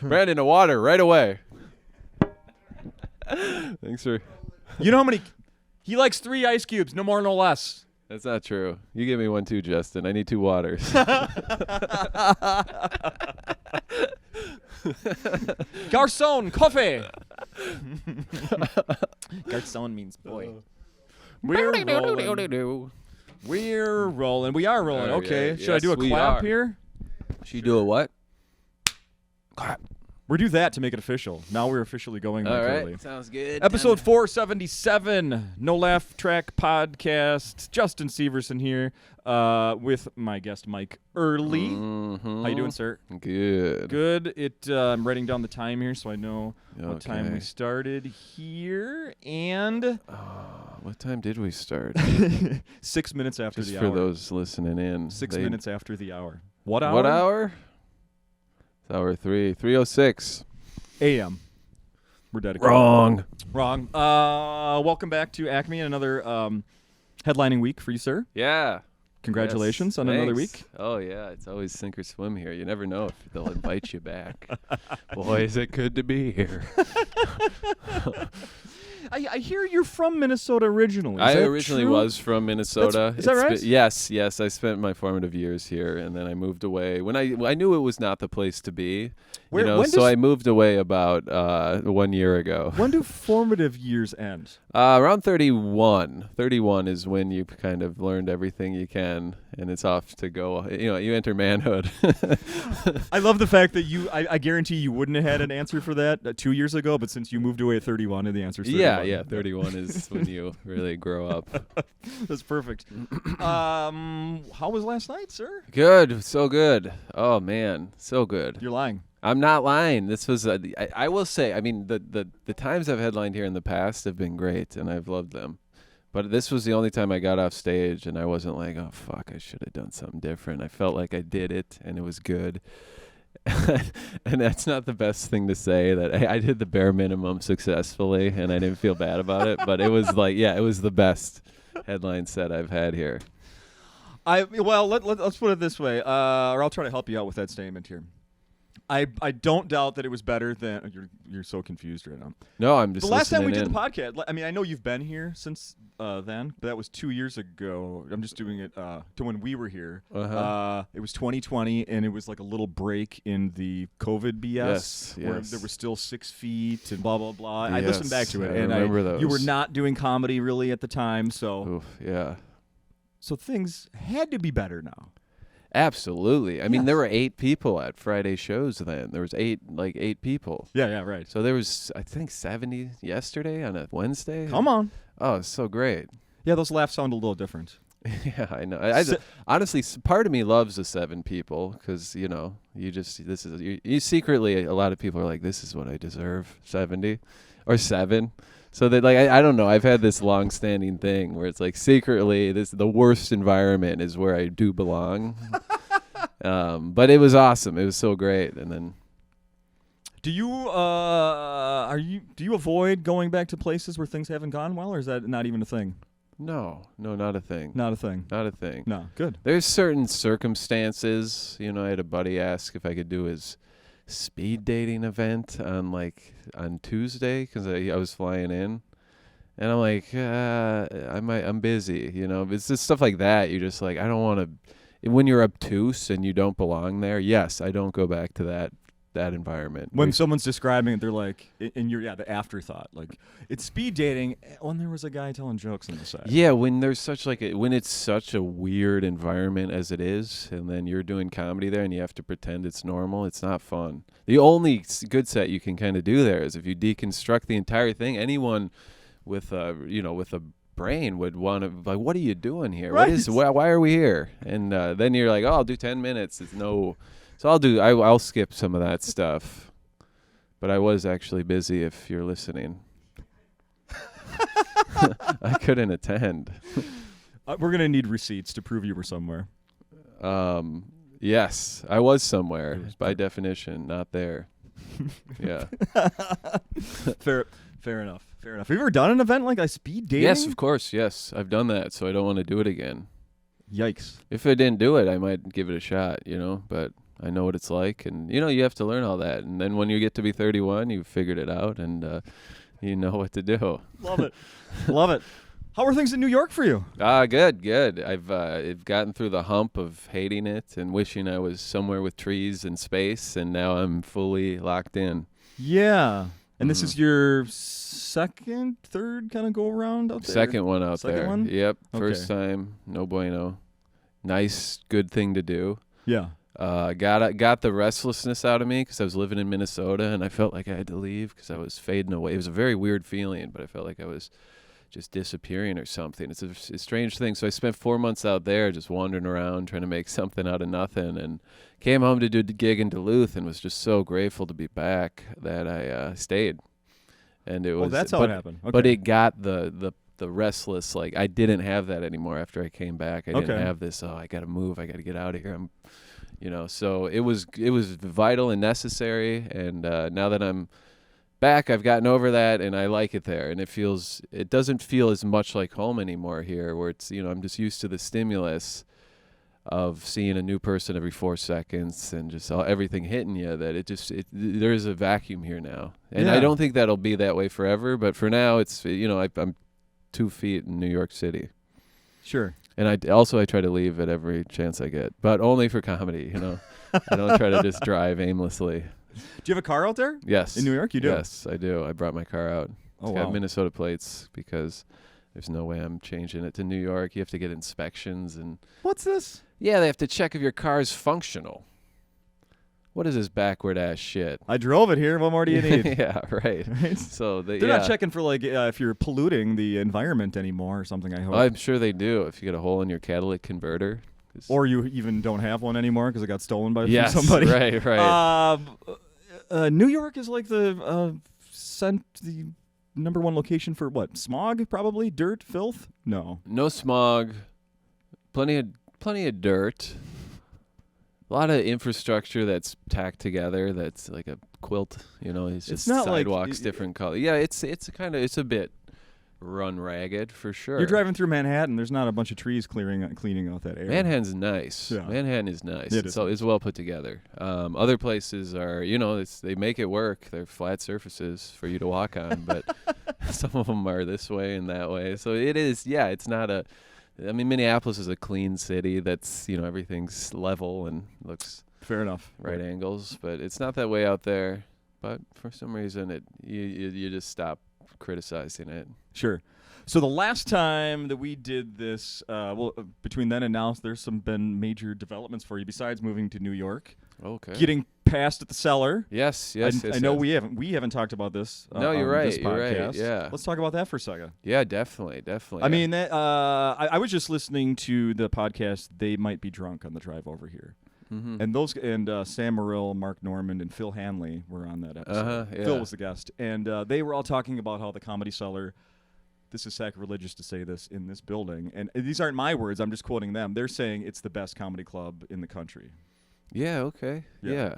Brandon, a water right away. Thanks for... You know how many... He likes 3 ice cubes, no more, no less. That's not true. You give me one too, Justin. I need 2 waters. Garçon, coffee. Garçon means boy. We're rolling. We're rolling. We are rolling. Okay. Should I do a clap here? Should you do a what? Clap. We'll do that to make it official. Now we're officially going. All Mike right. Earley. Sounds good. Episode 477, No Laugh Track Podcast. Justin Severson here with my guest Mike Earley. Mm-hmm. How you doing, sir? Good. Good. I'm writing down the time here so I know what time we started here. And what time did we start? 6 minutes after Just the for hour. those listening in. 6 minutes after the hour. What hour? What hour? It's hour 3:06 a.m. We're dedicated. Wrong. Welcome back to Acme and another headlining week for you, sir. Yeah. Congratulations on another week. Oh, yeah. It's always sink or swim here. You never know if they'll invite you back. Boy, is it good to be here. I hear you're from Minnesota originally. I originally was from Minnesota. Is that right? Yes. I spent my formative years here, and then I moved away. When I knew it was not the place to be, so I moved away about 1 year ago. When do formative years end? Around 31. 31 is when you kind of learned everything you can, and it's off to go. You enter manhood. I love the fact that I guarantee you wouldn't have had an answer for that 2 years ago, but since you moved away at 31, and the answer's 31. Yeah, 31 is when you really grow up. That's perfect. How was last night, sir? Good, so good. Oh man, so good. You're lying. I'm not lying. This was I will say, I mean, the times I've headlined here in the past have been great, and I've loved them. But this was the only time I got off stage, and I wasn't like, oh fuck, I should have done something different. I felt like I did it, and it was good. And that's not the best thing to say, that I did the bare minimum successfully, and I didn't feel bad about it. But it was like, it was the best headline set I've had here. Let's put it this way, or I'll try to help you out with that statement here. I don't doubt that it was better than you're so confused right now. No, I'm just the last time we did in. the podcast. I mean, I know you've been here since then, but that was 2 years ago. I'm just doing it to when we were here. It was 2020, and it was like a little break in the COVID BS, where there was still 6 feet and blah blah blah. Yes, I listened back to it, and remember those. You were not doing comedy really at the time, so Oof, yeah. So things had to be better now. Absolutely. I mean, there were 8 people at Friday shows then. There was 8 people. Yeah, right. So there was, I think, 70 yesterday on a Wednesday. Come on. Oh, it's so great. Yeah, those laughs sound a little different. Yeah, I know. Honestly, part of me loves the 7 people because, you secretly, a lot of people are like, this is what I deserve, 70 or 7. So that, like, I don't know. I've had this long-standing thing where it's like secretly the worst environment is where I do belong. But it was awesome. It was so great. And then, do you avoid going back to places where things haven't gone well, or is that not even a thing? No, not a thing. Not a thing. Not a thing. No, good. There's certain circumstances. I had a buddy ask if I could do his speed dating event on Tuesday because I was flying in, and I'm like, I'm busy. It's just stuff like that. You're just like, I don't want to. When you're obtuse and you don't belong there, yes, I don't go back to that environment. When someone's describing it, they're like, and you're the afterthought, like it's speed dating when there was a guy telling jokes on the side. Yeah, when there's when it's such a weird environment as it is, and then you're doing comedy there and you have to pretend it's normal, it's not fun. The only good set you can kind of do there is if you deconstruct the entire thing. Anyone with a brain would want to, like, what are you doing here? Right. Why are we here? And then you're like, oh, I'll do 10 minutes. It's no. So I'll skip some of that stuff. But I was actually busy, if you're listening. I couldn't attend. We're going to need receipts to prove you were somewhere. Yes, I was somewhere. By definition, not there. Yeah. Fair enough. Have you ever done an event like a speed dating? Yes, of course. Yes, I've done that, so I don't want to do it again. Yikes. If I didn't do it, I might give it a shot, but I know what it's like, and you have to learn all that. And then when you get to be 31, you've figured it out, and you know what to do. Love it. Love it. How are things in New York for you? Good. I've gotten through the hump of hating it and wishing I was somewhere with trees and space, and now I'm fully locked in. Yeah. And this is your second, third kind of go around out there? Second one out Second there. one? Yep. Okay. First time. No bueno. Nice, good thing to do. Yeah. Got the restlessness out of me because I was living in Minnesota and I felt like I had to leave because I was fading away. It was a very weird feeling, but I felt like I was just disappearing or something. It's a strange thing. So I spent 4 months out there just wandering around trying to make something out of nothing, and came home to do a gig in Duluth and was just so grateful to be back that I stayed. And it was that's how it happened. Okay. But it got the restless, like I didn't have that anymore after I came back. I didn't have this, I got to move, I got to get out of here. So it was vital and necessary, and now that I'm back, I've gotten over that, and I like it there, and it doesn't feel as much like home anymore here, where it's I'm just used to the stimulus of seeing a new person every 4 seconds and just everything hitting you, that there's a vacuum here now, and I don't think that'll be that way forever, but for now it's I'm 2 feet in New York City. Sure. And I try to leave at every chance I get, but only for comedy. I don't try to just drive aimlessly. Do you have a car out there? Yes. In New York, you do? Yes, I do. I brought my car out. It's got Minnesota plates because there's no way I'm changing it to New York. You have to get inspections and. What's this? Yeah, they have to check if your car is functional. What is this backward ass shit? I drove it here. What more do you need? Yeah, right. So they're not checking for if you're polluting the environment anymore or something. I hope. I'm sure they do. If you get a hole in your catalytic converter. Or you even don't have one anymore because it got stolen by from somebody. Right. New York is like the number one location for what? Smog, probably? Dirt, filth? No smog. Plenty of dirt. A lot of infrastructure that's tacked together. That's like a quilt. It's just not sidewalks, different color. Yeah, it's a bit run ragged for sure. You're driving through Manhattan. There's not a bunch of trees cleaning out that area. Manhattan's nice. Yeah. Manhattan is nice. So it's well put together. Other places are, they make it work. They're flat surfaces for you to walk on, but some of them are this way and that way. So it is. Yeah, it's not a. I mean, Minneapolis is a clean city. That's everything's level and looks fair enough. Right angles, but it's not that way out there. But for some reason, you just stop criticizing it. Sure. So the last time that we did this, between then and now, there's been major developments for you besides moving to New York. Okay. Getting passed at the Cellar. Yes. I know we haven't talked about this. No, you're right. This podcast. You're right. Yeah. Let's talk about that for a second. Yeah, definitely. I mean, I was just listening to the podcast. They Might Be Drunk on the drive over here. Mm-hmm. And Sam Morrill, Mark Normand, and Phil Hanley were on that episode. Yeah. Phil was the guest, and they were all talking about how the Comedy Cellar. This is sacrilegious to say this in this building, and these aren't my words. I'm just quoting them. They're saying it's the best comedy club in the country. Yeah. Okay. Yeah.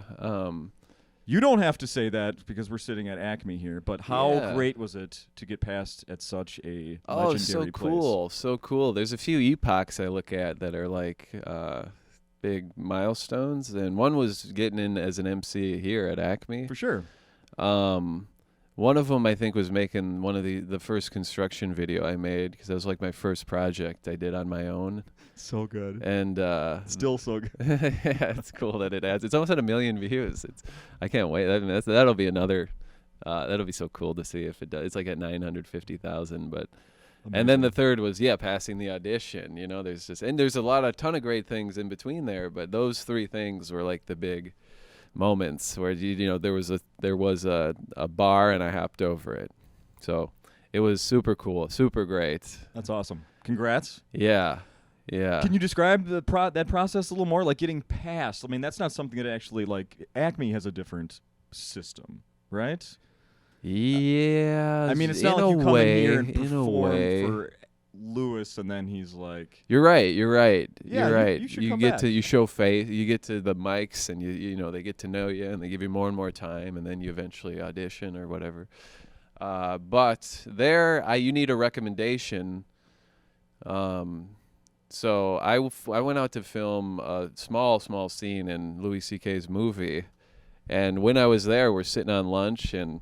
You don't have to say that because we're sitting at Acme here, but how great was it to get passed at such a legendary place? So cool. There's a few epochs I look at that are like big milestones, and one was getting in as an MC here at Acme. For sure. One of them I think was making one of the first construction video I made, because that was like my first project I did on my own. So good. And still so good. Yeah, it's cool that it adds. It's almost at 1 million views. I can't wait. That'll be another. That'll be so cool to see if it does. It's like at 950,000, but. Amazing. And then the third was passing the audition. There's a ton of great things in between there, but those 3 things were like the big moments where there was a bar and I hopped over it. So it was super cool, super great. That's awesome. Congrats. Yeah. Can you describe that process a little more, like getting past? I mean, that's not something that actually, like, Acme has a different system, right? Yeah. I mean, it's not like you come in here and perform for Lewis and then he's like, You're right. Yeah, You're right. You should you come get back. to you show face. You get to the mics and they get to know you and they give you more and more time and then you eventually audition or whatever. But there, you need a recommendation. So I went out to film a small scene in Louis C.K.'s movie, and when I was there, we're sitting on lunch, and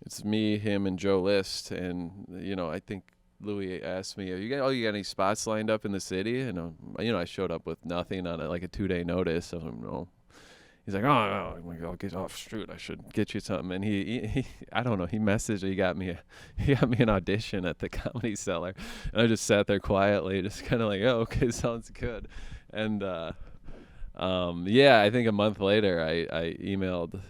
it's me, him, and Joe List, and I think Louis asked me, you got any spots lined up in the city? And I showed up with nothing on it, like a 2-day notice. I don't know. He's like, I'm like, shoot, I should get you something. And he I don't know, he messaged, he got me an audition at the Comedy Cellar, and I just sat there quietly, just kind of like, oh, okay, sounds good. And I think a month later, I emailed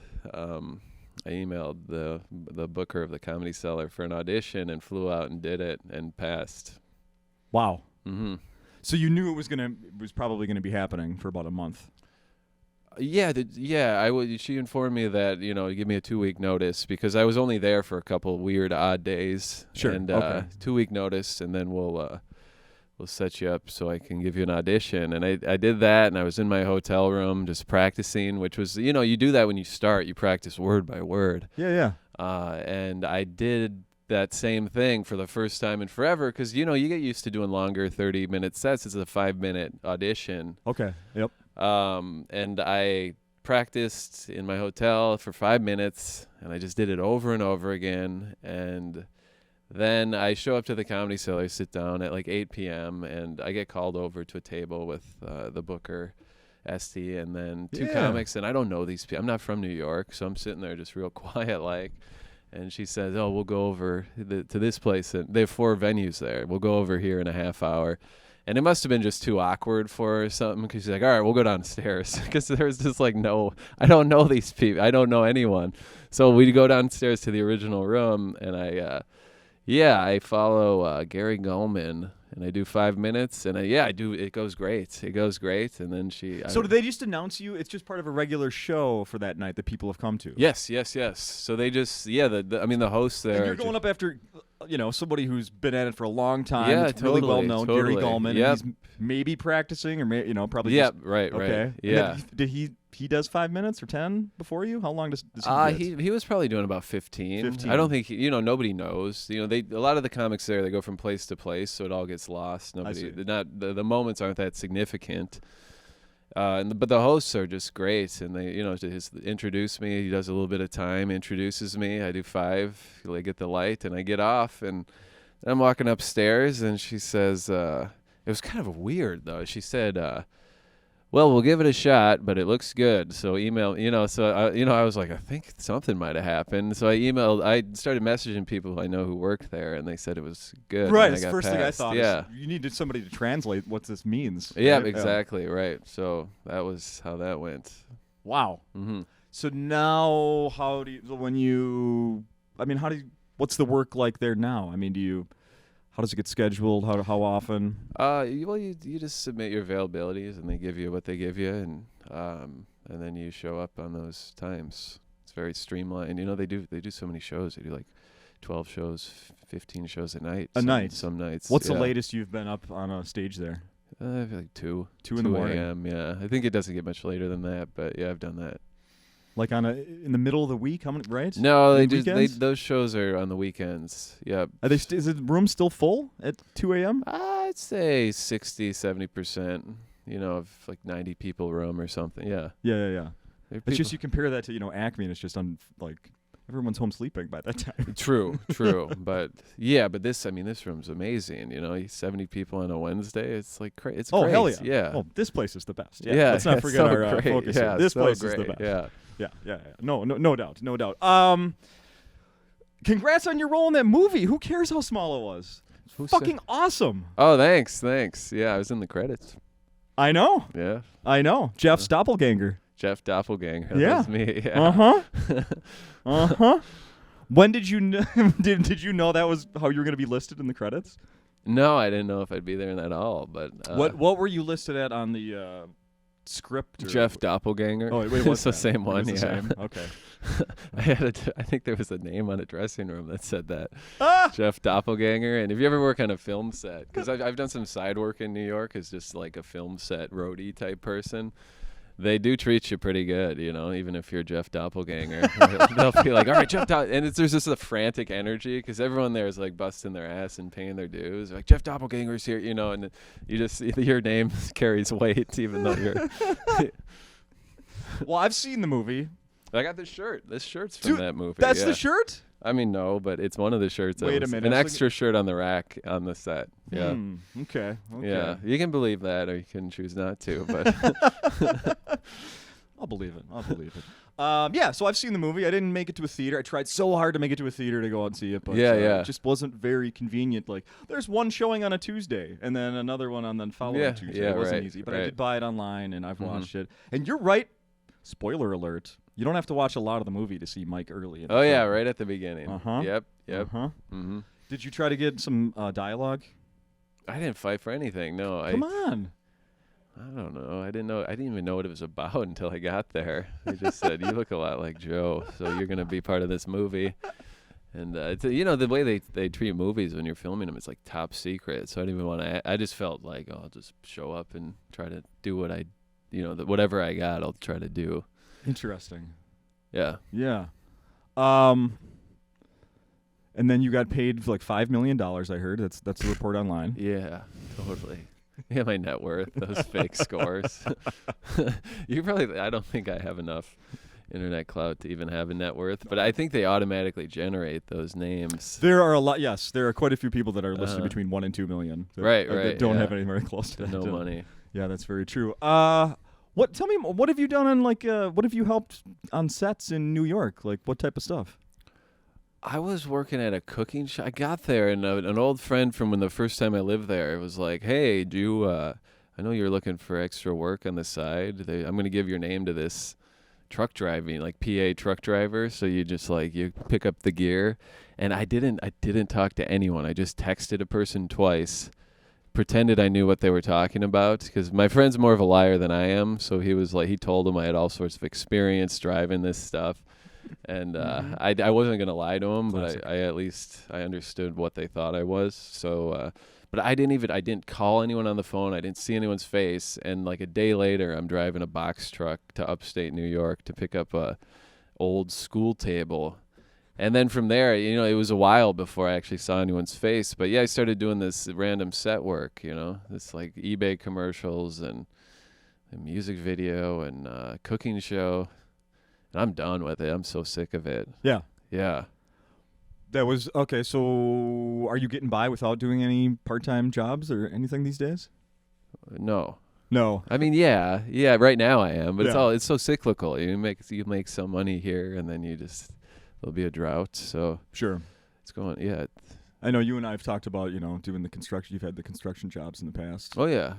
the booker of the Comedy Cellar for an audition and flew out and did it and passed. Wow. Mm-hmm. So you knew it was probably gonna be happening for about a month. Yeah, she informed me that give me a 2-week notice, because I was only there for a couple weird odd days. Sure. And okay. 2-week notice, and then we'll set you up so I can give you an audition. And I did that, and I was in my hotel room just practicing, which was you do that when you start, you practice word by word. Yeah. And I did that same thing for the first time in forever, because you get used to doing longer 30-minute sets. It's a 5-minute audition. Okay. Yep. And I practiced in my hotel for 5 minutes, and I just did it over and over again. And then I show up to the Comedy Cellar, sit down at like 8 p.m., and I get called over to a table with the booker, Esty, and then 2 comics. And I don't know these people. I'm not from New York, so I'm sitting there just real quiet like. And she says, oh, we'll go over to this place. And they have 4 venues there. We'll go over here in a half hour. And it must have been just too awkward for her or something, because she's like, all right, we'll go downstairs. Because there was just like, no, I don't know these people. I don't know anyone. So we go downstairs to the original room, and I follow Gary Gulman, and I do 5 minutes, and I do. It goes great. It goes great. And then So do they just announce you? It's just part of a regular show for that night that people have come to? Yes. So they just, the hosts there. And you're going up after, somebody who's been at it for a long time. Yeah, it's really well known, totally. Gary Gulman. Yep. And he's maybe practicing, or probably. Yeah, just, right. Okay. Yeah. Did he does 5 minutes or 10 before you? How long does he get? He was probably doing about 15. 15. I don't think nobody knows. A lot of the comics there, they go from place to place, so it all gets lost. The moments aren't that significant. But the hosts are just great, and they just introduce me. He does a little bit of time, introduces me. I do 5. I get the light, and I get off, and I'm walking upstairs, and she says, it was kind of weird though. She said, well, we'll give it a shot, but it looks good. So email, I was like, I think something might have happened. So I started messaging people I know who work there, and they said it was good. Right, and it's the first thing I thought. Yeah. You needed somebody to translate what this means. Yeah, right? exactly, right. So that was how that went. Wow. Mm-hmm. So now, what's the work like there now? I mean, how does it get scheduled? How often? You just submit your availabilities, and they give you what they give you, and then you show up on those times. It's very streamlined. They do so many shows. They do like 12 shows, 15 shows a night. Some nights. What's the latest you've been up on a stage there? I feel like 2 in the morning. a.m. Yeah, I think it doesn't get much later than that, but yeah, I've done that. Like in the middle of the week, right? No, those shows are on the weekends. Yeah. Is the room still full at 2 a.m.? I'd say 60-70%. Of like 90 people room or something. Yeah. Yeah. It's just you compare that to Acme, and it's just everyone's home sleeping by that time. True. But this room's amazing. 70 people on a Wednesday. It's like it's great. Oh, hell yeah. Yeah. Oh, this place is the best. Yeah. Let's not forget so our great. focus. Yeah, this so place great. is the best. Yeah. Yeah. No doubt. Congrats on your role in that movie. Who cares how small it was? Fucking awesome. Oh, thanks. Yeah, I was in the credits. I know. Yeah. I know. Jeff's doppelganger. Jeff Doppelganger. Yeah. That was me. Yeah. When did you did you know that was how you were going to be listed in the credits? No, I didn't know if I'd be there at all. But what were you listed at on the script? Jeff Doppelganger. Oh wait, what's the that? same one? It's the Yeah. same? Okay. I think there was a name on a dressing room that said that. Ah! Jeff Doppelganger. And if you ever work on a film set, because I've done some side work in New York as just like a film set roadie type person. They do treat you pretty good, you know, even if you're Jeff Doppelganger. They'll be like, all right, Jeff and there's just a frantic energy because everyone there is like busting their ass and paying their dues. They're like, Jeff Doppelganger's here, you know, and you just, your name carries weight even though you're... Well, I've seen the movie. I got this shirt. This shirt's from that movie. That's the shirt? I mean, no, but it's one of the shirts. Wait a minute. An extra shirt on the rack on the set. Yeah. Okay. Yeah. You can believe that or you can choose not to, but... I'll believe it. Yeah, so I've seen the movie. I didn't make it to a theater. I tried so hard to make it to a theater to go out and see it, but it just wasn't very convenient. Like, there's one showing on a Tuesday and then another one on the following Tuesday. It wasn't easy, but I did buy it online and I've watched it. And you're right. Spoiler alert. You don't have to watch a lot of the movie to see Mike Earley. Yeah, right at the beginning. Yep. Did you try to get some dialogue? I didn't fight for anything. No. Come on. I don't know. I didn't even know what it was about until I got there. They just said, "You look a lot like Joe, so you're gonna be part of this movie." And it's, you know, the way they treat movies when you're filming them, it's like top secret. So I didn't even want to. I just felt like, I'll just show up and try to do what whatever I got, I'll try to do. Interesting. Yeah. Yeah. And then you got paid for like $5 million. I heard that's the report online. Yeah, totally. Yeah, my net worth, those fake scores. I don't think I have enough internet clout to even have a net worth, but I think they automatically generate those names. There are a lot. Yes, there are quite a few people that are listed between 1 and 2 million. That don't have anywhere close to that. No money. Yeah, that's very true. Tell me, what have you done on what have you helped on sets in New York? Like, what type of stuff? I was working at a cooking shop. I got there, and an old friend from when the first time I lived there was like, "Hey, I know you're looking for extra work on the side. I'm going to give your name to this truck driving, like PA truck driver. So you just you pick up the gear." And I didn't talk to anyone. I just texted a person twice, pretended I knew what they were talking about, because my friend's more of a liar than I am. So he was like, he told him I had all sorts of experience driving this stuff. And I wasn't gonna lie to him, but I at least I understood what they thought I was. So, but I didn't call anyone on the phone. I didn't see anyone's face. And like a day later, I'm driving a box truck to upstate New York to pick up a old school table. And then from there, you know, it was a while before I actually saw anyone's face. But yeah, I started doing this random set work. You know, this like eBay commercials and a music video and cooking show. And I'm done with it. I'm so sick of it. Yeah. Yeah. That was okay. So, are you getting by without doing any part-time jobs or anything these days? No. I mean, yeah. Right now I am, but it's so cyclical. You make some money here, and then there'll be a drought. So sure, it's going. Yeah. I know you and I have talked about, doing the construction. You've had the construction jobs in the past. Oh yeah.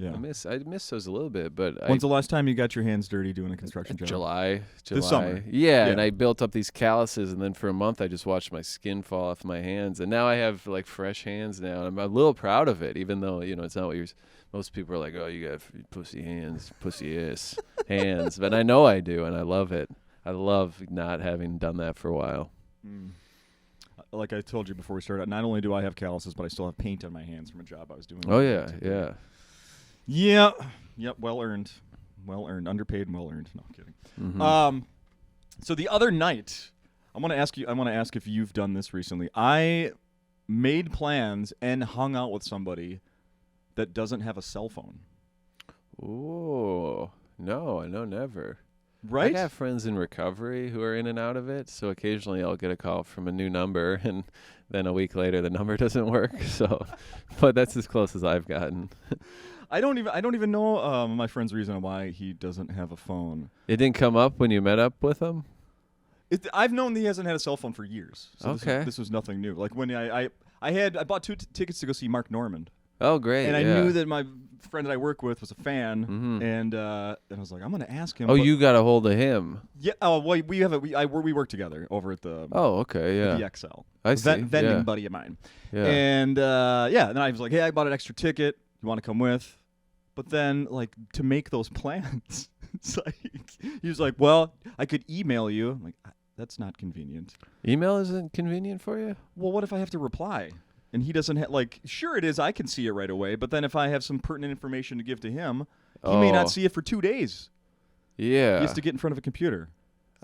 I miss those a little bit, but when's the last time you got your hands dirty doing a construction job? July. This summer. Yeah, and I built up these calluses, and then for a month I just watched my skin fall off my hands, and now I have like fresh hands now. And I'm a little proud of it, even though it's not what most people are like. Oh, you got pussy hands, pussy ass hands, but I know I do, and I love it. I love not having done that for a while. Like I told you before we started, not only do I have calluses, but I still have paint on my hands from a job I was doing. Oh yeah. Yep. Well earned, underpaid and well earned. No, I'm kidding. Mm-hmm. So the other night, I want to ask if you've done this recently. I made plans and hung out with somebody that doesn't have a cell phone. Oh no, never. Right? I got friends in recovery who are in and out of it, so occasionally I'll get a call from a new number, and then a week later the number doesn't work. So, but that's as close as I've gotten. I don't even know my friend's reason why he doesn't have a phone. It didn't come up when you met up with him? I've known that he hasn't had a cell phone for years. So okay. This was nothing new. Like when I bought two tickets to go see Mark Normand. Oh, great. And I knew that my friend that I work with was a fan, and I was like, I'm going to ask him. Oh, you got a hold of him. Yeah. Oh, well, we work together over at the the XL. I see. Vending buddy of mine. Yeah. And then I was like, hey, I bought an extra ticket. You want to come with? But then, like, to make those plans, it's like he was like, well, I could email you. I'm like, that's not convenient. Email isn't convenient for you? Well, what if I have to reply? And he doesn't have, sure it is, I can see it right away, but then if I have some pertinent information to give to him, he may not see it for 2 days. Yeah. He has to get in front of a computer.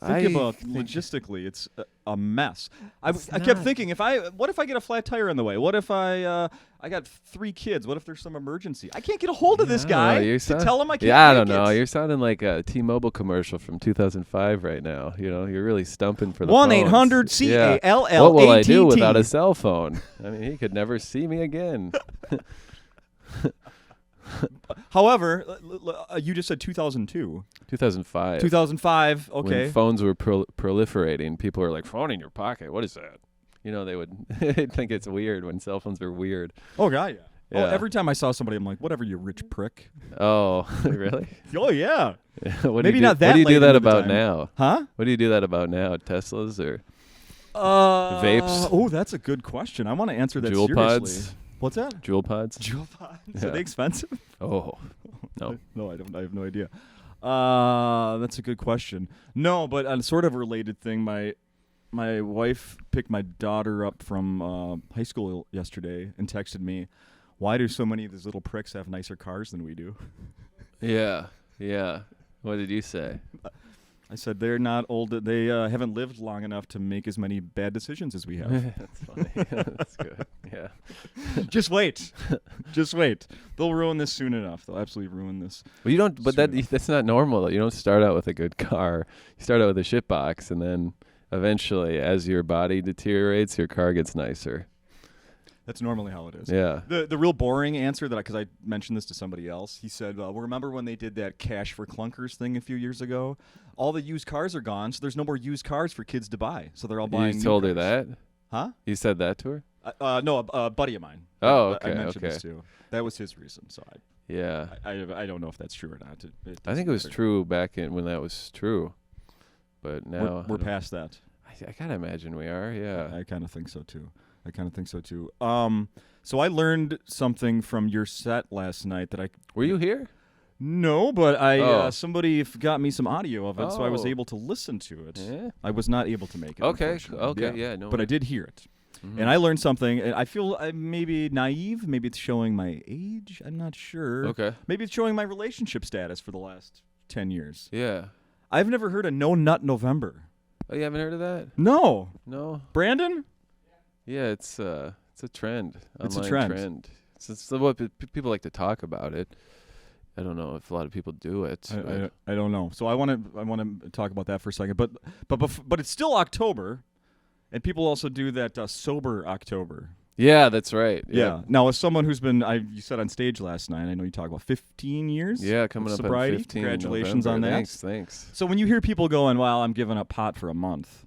Think about logistically, it's a mess. I kept thinking, what if I get a flat tire on the way? What if I got 3 kids? What if there's some emergency? I can't get a hold of this guy to tell him I can't. Yeah, I don't know. You're sounding like a T-Mobile commercial from 2005 right now. You're really stumping for the 1-800-CALL-18. What will I do without a cell phone? I mean, he could never see me again. However, you just said 2002. 2005. 2005, okay. When phones were proliferating, people were like, phone in your pocket, what is that? They would think it's weird when cell phones were weird. Oh, God, yeah. Yeah. Oh, every time I saw somebody, I'm like, whatever, you rich prick. Oh, really? Oh, yeah. Maybe not that What do you late do that into the about time. now? Huh? What do you do that about now? Teslas or vapes? Oh, that's a good question. I want to answer that Juul seriously. pods? What's that? Juul pods? Juul pods. Yeah. Are they expensive? Oh, no. No, I don't. I have no idea. That's a good question. No, but on a sort of related thing, my wife picked my daughter up from high school yesterday and texted me, "Why do so many of these little pricks have nicer cars than we do?" Yeah. What did you say? I said they're not old. They haven't lived long enough to make as many bad decisions as we have. That's funny. That's good. Yeah. Just wait. Just wait. They'll ruin this soon enough. They'll absolutely ruin this. Well, you don't. But that's not normal. You don't start out with a good car. You start out with a shit box, and then eventually, as your body deteriorates, your car gets nicer. That's normally how it is. Yeah. The real boring answer because I mentioned this to somebody else. He said, well, remember when they did that cash for clunkers thing a few years ago? All the used cars are gone, so there's no more used cars for kids to buy. So they're all buying. You told her that? Huh? You said that to her? No, a buddy of mine. Oh, okay. I mentioned this too. That was his reason. So I don't know if that's true or not. I think it was true back when that was true, but now we're past that. I gotta imagine we are. Yeah. I kind of think so too. So I learned something from your set last night that Were you here? No, but somebody got me some audio of it, so I was able to listen to it. Yeah. I was not able to make it. Okay. Yeah. No. But I did hear it. Mm-hmm. And I learned something. And I feel I'm maybe naive. Maybe it's showing my age. I'm not sure. Okay. Maybe it's showing my relationship status for the last 10 years. Yeah. I've never heard of No Nut November. Oh, you haven't heard of that? No. Brandon? Yeah, it's a trend. It's a online trend. It's what people like to talk about it. I don't know if a lot of people do it. I don't know. So I want to talk about that for a second. But it's still October, and people also do that sober October. Yeah, that's right. Yeah. Now, as someone who's been, you said on stage last night, I know you talked about 15 years. Yeah, coming up sobriety. on 15. Congratulations November. on that. Thanks. So when you hear people going, "Well, I'm giving up pot for a month,"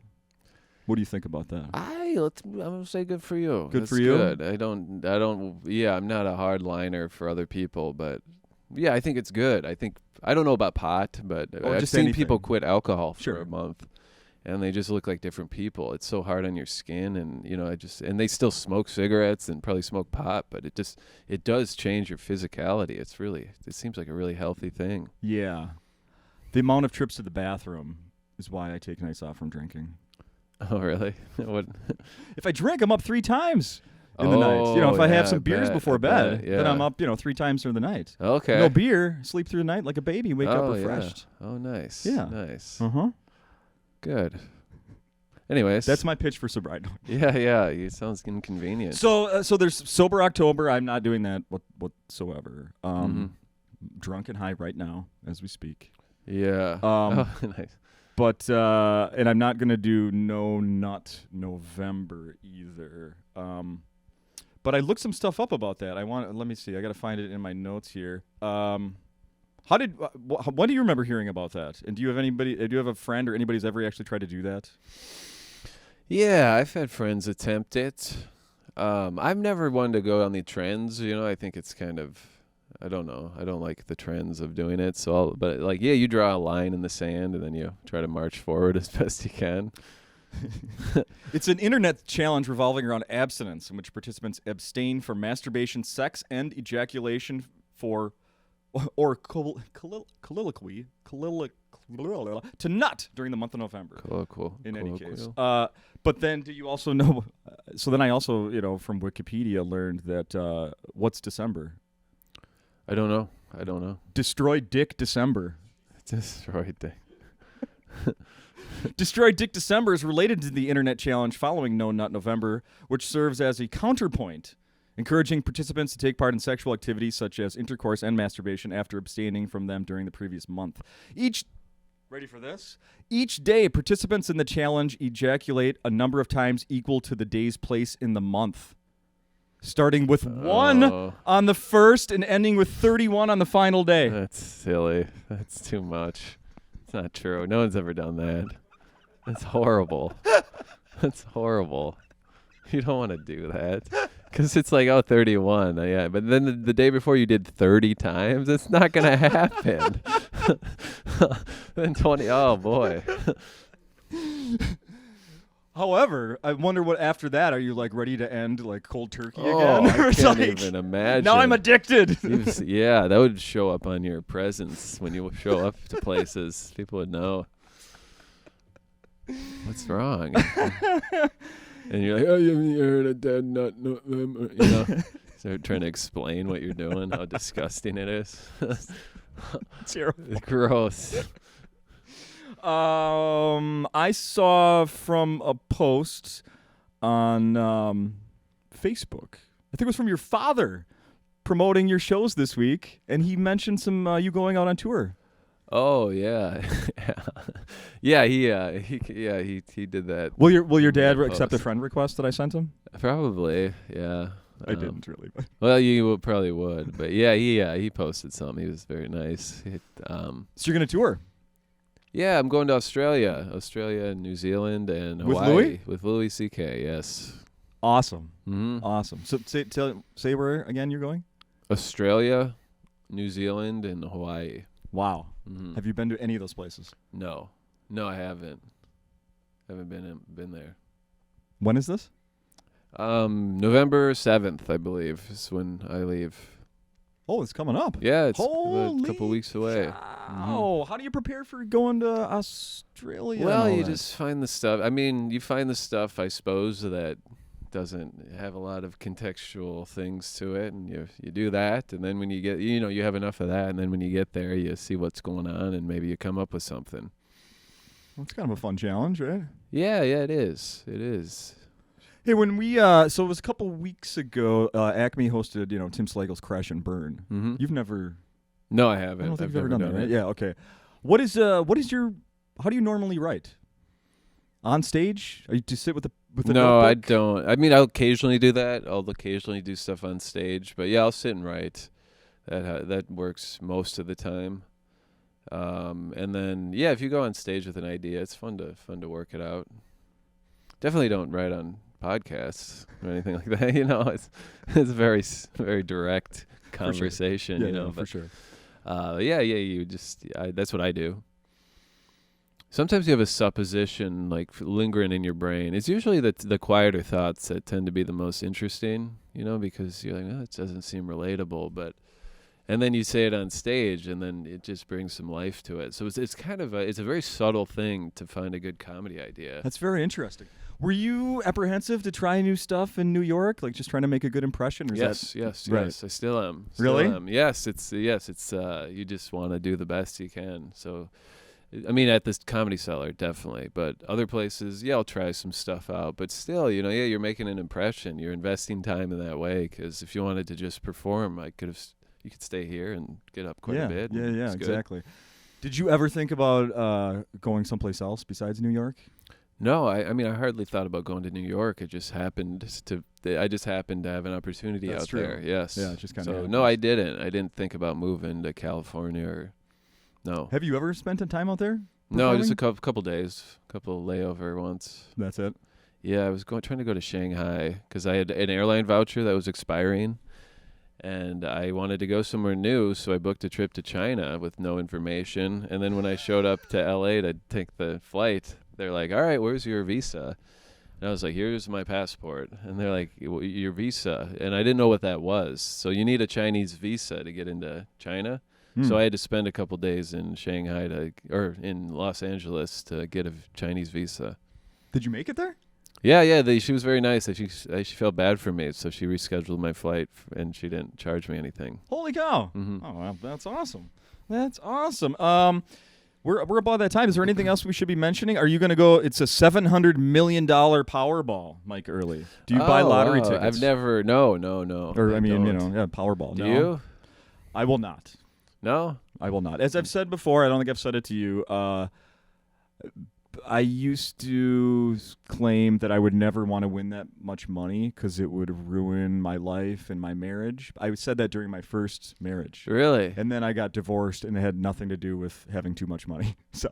what do you think about that? I'm gonna say good for you. Good That's for you. Good. I don't. Yeah, I'm not a hardliner for other people, but yeah, I think it's good. I don't know about pot, but I've just seen anything. people quit alcohol for Sure. a month, and they just look like different people. It's so hard on your skin, and and they still smoke cigarettes and probably smoke pot, but it does change your physicality. It seems like a really healthy thing. Yeah. The amount of trips to the bathroom is why I take nights off from drinking. Oh, really? What? If I drink, I'm up 3 times in the night. If I have some beers before bed, then I'm up, 3 times through the night. Okay. No beer, sleep through the night like a baby, wake up refreshed. Yeah. Oh, nice. Yeah. Nice. Uh-huh. Good. Anyways. That's my pitch for sobriety. Yeah. It sounds inconvenient. So there's Sober October. I'm not doing that whatsoever. Drunk and high right now as we speak. Yeah. Nice. But and I'm not gonna do No Nut November either. But I looked some stuff up about that. Let me see. I gotta find it in my notes here. When do you remember hearing about that? And do you have a friend or anybody who's ever actually tried to do that? Yeah, I've had friends attempt it. I've never wanted to go on the trends. I think it's kind of. I don't know. I don't like the trends of doing it. But you draw a line in the sand and then you try to march forward as best you can. It's an internet challenge revolving around abstinence in which participants abstain from masturbation, sex, and ejaculation or colloquy to nut during the month of November. Cool. In any case. But then do you also know, so then I also, from Wikipedia learned that what's December? I don't know. Destroy Dick December. Destroyed Dick. Destroy Dick December is related to the internet challenge following No Nut November, which serves as a counterpoint, encouraging participants to take part in sexual activities such as intercourse and masturbation after abstaining from them during the previous month. Ready for this? Each day, participants in the challenge ejaculate a number of times equal to the day's place in the month, starting with 1 on the first and ending with 31 on the final day. That's silly. That's too much. It's not true. No one's ever done that. That's horrible. That's horrible. You don't want to do that. Because it's like, 31. Yeah, but then the day before you did 30 times. It's not going to happen. Then 20. Oh, boy. However, I wonder what after that, are you like ready to end like cold turkey again? I It's can't like, even imagine. now I'm addicted. Yeah, that would show up on your presence when you show up to places. People would know. What's wrong? And you're like, oh, you heard a dead nut, start trying to explain what you're doing, how disgusting it is. Terrible. Gross. I saw from a post on Facebook, I think it was from your father, promoting your shows this week, and he mentioned some you going out on tour. Oh yeah, he did that. Will your dad accept the friend request that I sent him? Probably, yeah. I didn't really. Well, you probably would, but he posted something. He was very nice. So you're gonna tour? Yeah, I'm going to Australia, New Zealand, and Hawaii With Louis? With Louis C.K. Yes. Awesome. Mm-hmm. Awesome. So say where again you're going? Australia, New Zealand, and Hawaii. Wow. Mm-hmm. Have you been to any of those places? No, I haven't. Haven't been there. When is this? November 7th, I believe, is when I leave. Oh, it's coming up. Yeah, it's Holy a couple weeks away. Oh, how do you prepare for going to Australia? Well, you just find the stuff. I mean, you find the stuff, I suppose, that doesn't have a lot of contextual things to it, and you do that, and then when you get, you have enough of that, and then when you get there, you see what's going on, and maybe you come up with something. Well, it's kind of a fun challenge, right? Yeah, it is. It is. Hey, when we so it was a couple weeks ago, Acme hosted, Tim Slagle's Crash and Burn. Mm-hmm. You've never? No, I haven't. I don't think I've you've ever done that, right? it. Yeah. Okay. What is your? How do you normally write? On stage? Are you to sit with a No, notebook? I don't. I mean, I'll occasionally do that. I'll occasionally do stuff on stage, but yeah, I'll sit and write. That works most of the time. And then if you go on stage with an idea, it's fun to work it out. Definitely don't write on podcasts or anything like that. It's very very direct conversation. For sure. Yeah, for sure. You just that's what I do. Sometimes you have a supposition like lingering in your brain. It's usually the quieter thoughts that tend to be the most interesting, because you're like, it doesn't seem relatable, and then you say it on stage, and then it just brings some life to it. So it's kind of it's a very subtle thing to find a good comedy idea. That's very interesting. Were you apprehensive to try new stuff in New York, like just trying to make a good impression? Or Yes. Right. I still am. Really? Yes. It's you just want to do the best you can. So, I mean, at this Comedy Cellar, definitely, but other places, I'll try some stuff out. But still, you're making an impression. You're investing time in that way. Because if you wanted to just perform, you could stay here and get up quite a bit. Yeah, exactly. Did you ever think about going someplace else besides New York? No, I mean, I hardly thought about going to New York. It just happened I just happened to have an opportunity That's out true. there. Yes. Yeah, it just kind of. So no, I didn't. I didn't think about moving to California or no. Have you ever spent time out there? No, just a couple days, couple layover once. That's it. Yeah, I was trying to go to Shanghai because I had an airline voucher that was expiring, and I wanted to go somewhere new, so I booked a trip to China with no information. And then when I showed up to LA to take the flight, they're like, "All right, where's your visa?" And I was like, "Here's my passport." And they're like, "Your visa?" And I didn't know what that was. So you need a Chinese visa to get into China. So I had to spend a couple days in Shanghai or in Los Angeles to get a Chinese visa. Did you make it there? Yeah. She was very nice. She felt bad for me, so she rescheduled my flight, and she didn't charge me anything. Holy cow! Mm-hmm. Oh, well, that's awesome. That's awesome. We're about that time. Is there anything else we should be mentioning? Are you going to go? It's a $700 million Powerball, Mike Earley. Do you buy lottery tickets? I've never. No. Or I mean, Powerball. Do you? I will not. No, I will not. As I've said before, I don't think I've said it to you. I used to claim that I would never want to win that much money because it would ruin my life and my marriage. I said that during my first marriage. really. And then I got divorced, and it had nothing to do with having too much money. So,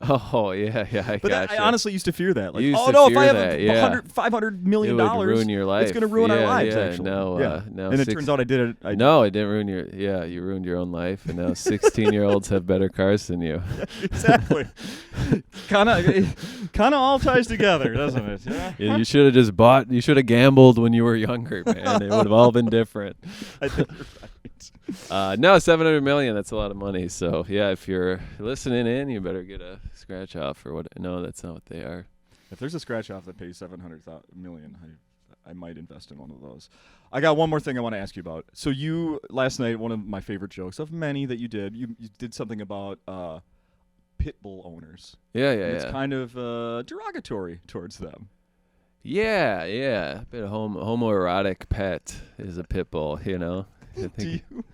Oh yeah. I honestly used to fear that. Like, You used oh to no, if fear I have that, yeah. $500 million, It would ruin your life. it's going to ruin our Yeah, lives. yeah, Actually, no, and it turns out I did it. No, it didn't ruin your. Yeah, you ruined your own life, and now 16-year-olds have better cars than you. Exactly. kind of all ties together, doesn't it? Yeah. Yeah, you should have just bought. You should have gambled when you were younger, man. It would have all been different. I think you're right. No, $700 million. That's a lot of money. So yeah, if you're listening in, you better get a scratch off or what? No, that's not what they are. If there's a scratch off that pays $700 million, I might invest in one of those. I got one more thing I want to ask you about. So you last night, one of my favorite jokes of many that you did something about pit bull owners. Yeah. It's kind of derogatory towards them. Yeah. A bit of homoerotic pet is a pit bull. You know. Do you?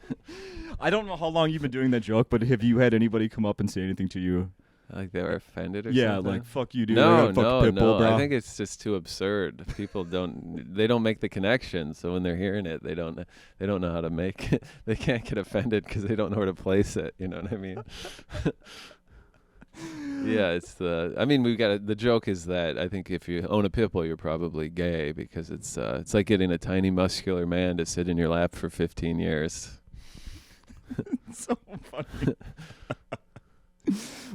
I don't know how long you've been doing that joke, but have you had anybody come up and say anything to you? Like they were offended or yeah, something? like, fuck you, dude. No. Pit bull, bro. I think it's just too absurd. People don't make the connection. So when they're hearing it, they don't know how to make it. They can't get offended because they don't know where to place it. You know what I mean? Yeah, the joke is that I think if you own a pit bull, you're probably gay because it's like getting a tiny muscular man to sit in your lap for 15 years. So funny.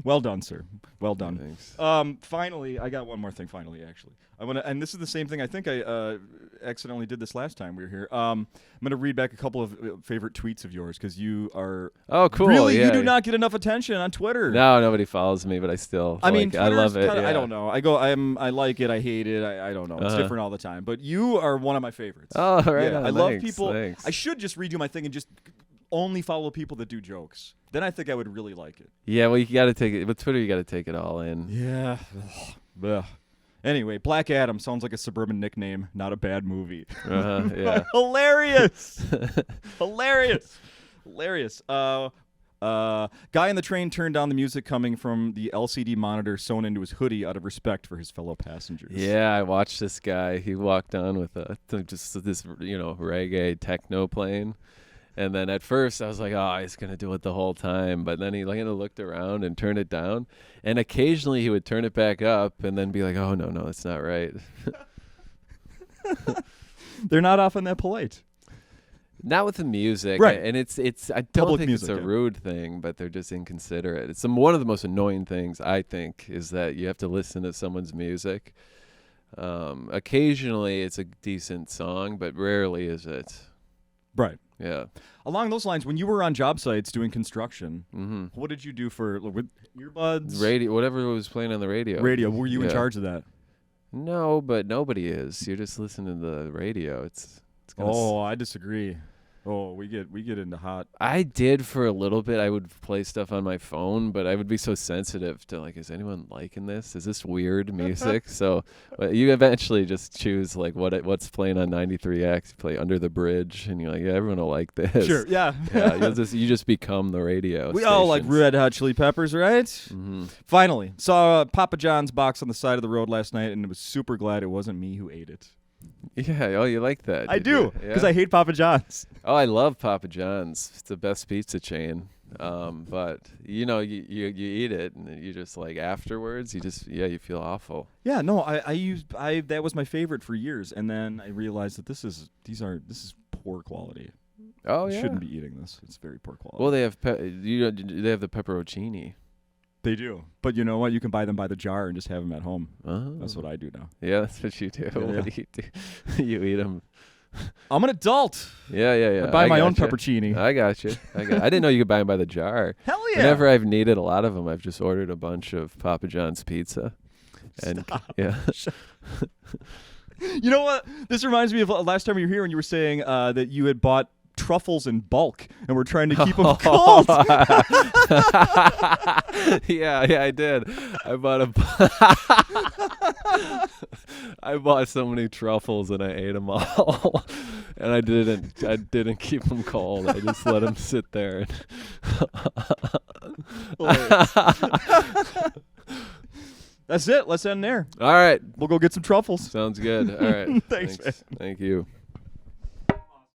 Well done, sir. Well done. Thanks. Finally, I got one more thing. Finally, actually, I want to, and this is the same thing. I think I accidentally did this last time we were here. I'm going to read back a couple of favorite tweets of yours because you are. Oh, cool. Really, yeah. you do not get enough attention on Twitter. No, nobody follows me, but I still. I mean, I love it. Kinda, yeah. I don't know. I like it. I hate it. I don't know. It's different all the time. But you are one of my favorites. Oh, right. Yeah, on. I love Thanks, people. Thanks. I should just redo my thing and just only follow people that do jokes. Then I think I would really like it. Yeah, well, you got to take it. With Twitter, you got to take it all in. Yeah. Ugh. Anyway, Black Adam sounds like a suburban nickname, not a bad movie. Yeah. Hilarious. Hilarious. Guy in the train turned down the music coming from the LCD monitor sewn into his hoodie out of respect for his fellow passengers. Yeah, I watched this guy. He walked on with just this, reggae techno playing. And then at first I was like, oh, he's going to do it the whole time. But then he looked around and turned it down. And occasionally he would turn it back up and then be like, oh, no, it's not right. They're not often that polite. Not with the music. Right. And it's I don't Public think music, it's a rude thing, but they're just inconsiderate. It's one of the most annoying things, I think, is that you have to listen to someone's music. Occasionally it's a decent song, but rarely is it. Right. Yeah. Along those lines, when you were on job sites doing construction, what did you do with earbuds? Radio, whatever was playing on the radio. Radio. Were you in charge of that? No, but nobody is. You're just listening to the radio. It's I disagree. Oh, we get into hot. I did for a little bit. I would play stuff on my phone, but I would be so sensitive to is anyone liking this? Is this weird music? So you eventually just choose what's playing on 93X. You play Under the Bridge, and you're like, yeah, everyone will like this. Sure, yeah. Yeah, you just become the radio. We all like Red Hot Chili Peppers, right? Mm-hmm. Finally, saw Papa John's box on the side of the road last night, and was super glad it wasn't me who ate it. Yeah, oh, you like that? I do, because I hate Papa John's. Oh, I love Papa John's. It's the best pizza chain. But you eat it, and you just afterwards, you feel awful. Yeah, no, I that was my favorite for years, and then I realized that this is poor quality. Oh, you yeah. shouldn't be eating this. It's very poor quality. Well, they have they have the pepperoncini. They do, but you know what? You can buy them by the jar and just have them at home. Oh. That's what I do now. Yeah, that's what you do. Yeah. What do you do? You eat them. I'm an adult. Yeah. I buy my own peppercini. I got you. I didn't know you could buy them by the jar. Hell yeah. Whenever I've needed a lot of them, I've just ordered a bunch of Papa John's pizza. And Stop. yeah. You know what? This reminds me of last time you were here when you were saying that you had bought truffles in bulk, and we're trying to keep them cold. Yeah, I did. I bought so many truffles and I ate them all, and I didn't keep them cold. I just let them sit there. That's it. Let's end there. All right. We'll go get some truffles. Sounds good. All right. Thanks, man. Thank you.